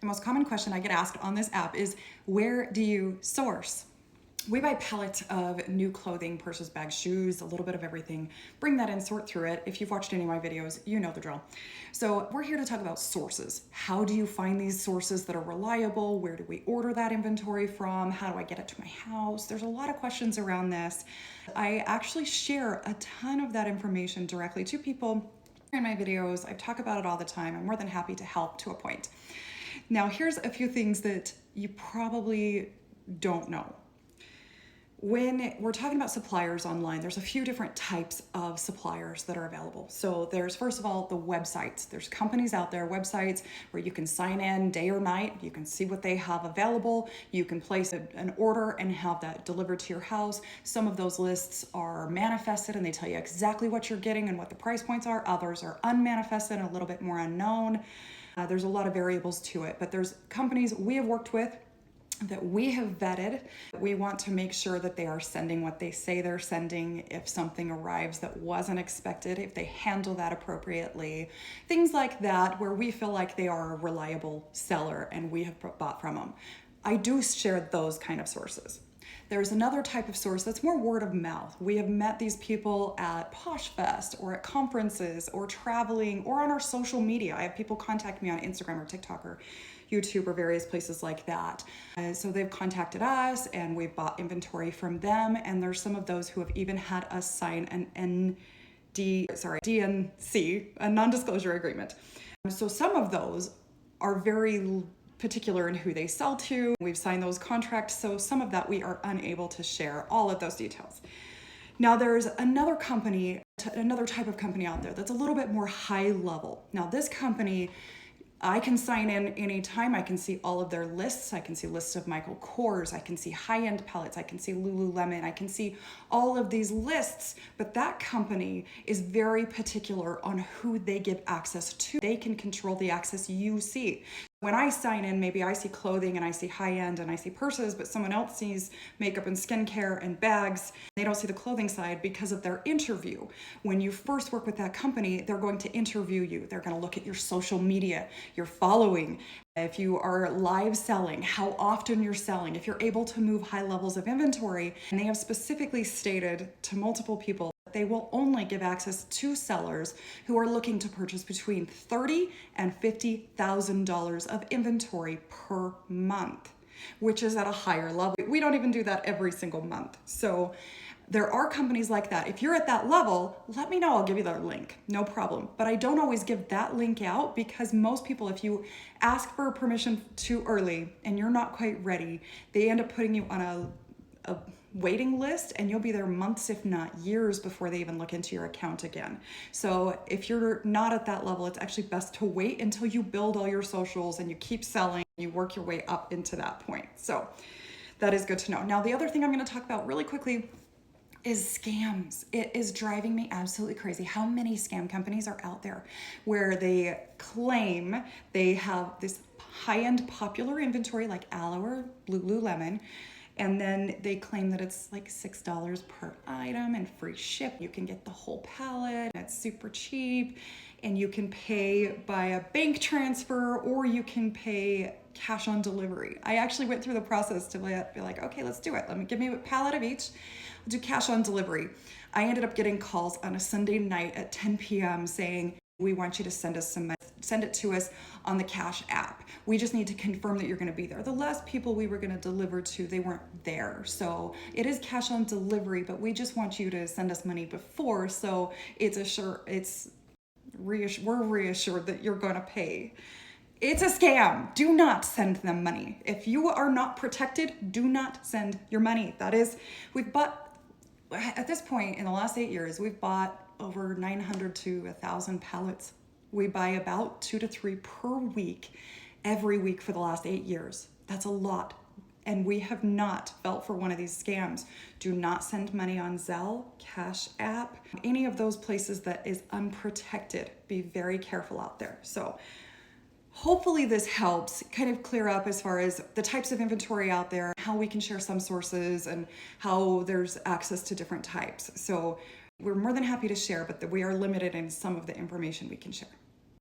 The most common question I get asked on this app is, where do you source? We buy pallets of new clothing, purses, bags, shoes, a little bit of everything. Bring that in, sort through it. If you've watched any of my videos, you know the drill. So we're here to talk about sources. How do you find these sources that are reliable? Where do we order that inventory from? How do I get it to my house? There's a lot of questions around this. I actually share a ton of that information directly to people in my videos. I talk about it all the time. I'm more than happy to help to a point. Now, here's a few things that you probably don't know. When we're talking about suppliers online, there's a few different types of suppliers that are available. So there's, first of all, the websites. There's companies out there, websites where you can sign in day or night. You can see what they have available. You can place an order and have that delivered to your house. Some of those lists are manifested and they tell you exactly what you're getting and what the price points are. Others are unmanifested and a little bit more unknown. There's a lot of variables to it, but there's companies we have worked with that we have vetted. We want to make sure that they are sending what they say they're sending. If something arrives that wasn't expected, if they handle that appropriately, things like that, where we feel like they are a reliable seller and we have bought from them. I do share those kind of sources. There's another type of source that's more word of mouth. We have met these people at Posh Fest or at conferences or traveling or on our social media. I have people contact me on Instagram or TikTok or YouTube or various places like that. So they've contacted us and we've bought inventory from them. And there's some of those who have even had us sign an DNC, a non-disclosure agreement. So some of those are very particular in who they sell to. We've signed those contracts, so some of that we are unable to share all of those details. Now there's another type of company out there that's a little bit more high level. Now this company, I can sign in anytime. I can see all of their lists. I can see lists of Michael Kors. I can see high-end pallets. I can see Lululemon. I can see all of these lists, but that company is very particular on who they give access to. They can control the access you see. When I sign in, maybe I see clothing and I see high-end and I see purses, but someone else sees makeup and skincare and bags. They don't see the clothing side because of their interview. When you first work with that company, they're going to interview you. They're going to look at your social media, your following, if you are live selling, how often you're selling, if you're able to move high levels of inventory. And they have specifically stated to multiple people they will only give access to sellers who are looking to purchase between $30,000 and $50,000 of inventory per month, which is at a higher level. We don't even do that every single month. So there are companies like that. If you're at that level, let me know. I'll give you their link. No problem. But I don't always give that link out because most people, if you ask for permission too early and you're not quite ready, they end up putting you on a waiting list and you'll be there months, if not years, before they even look into your account again. So if you're not at that level, it's actually best to wait until you build all your socials and you keep selling, you work your way up into that point. So that is good to know. Now, the other thing I'm going to talk about really quickly is scams. It is driving me absolutely crazy how many scam companies are out there where they claim they have this high-end popular inventory like Aloe or Lululemon, and then they claim that it's like $6 per item and free ship. You can get the whole pallet, and it's super cheap, and you can pay by a bank transfer or you can pay cash on delivery. I actually went through the process to be like, okay, let's do it. Give me a pallet of each. I'll do cash on delivery. I ended up getting calls on a Sunday night at 10 p.m. saying, we want you to send us some money. Send it to us on the Cash app. We just need to confirm that you're going to be there. The last people we were going to deliver to, they weren't there. So it is cash on delivery, but we just want you to send us money before. So we're reassured that you're going to pay. It's a scam. Do not send them money. If you are not protected, do not send your money. At this point in the last 8 years, we've bought over 900 to 1,000 pallets. We buy about 2 to 3 per week, every week for the last 8 years. That's a lot. And we have not felt for one of these scams. Do not send money on Zelle, Cash App, any of those places that is unprotected. Be very careful out there. So hopefully this helps kind of clear up as far as the types of inventory out there, how we can share some sources and how there's access to different types. So we're more than happy to share, but we are limited in some of the information we can share.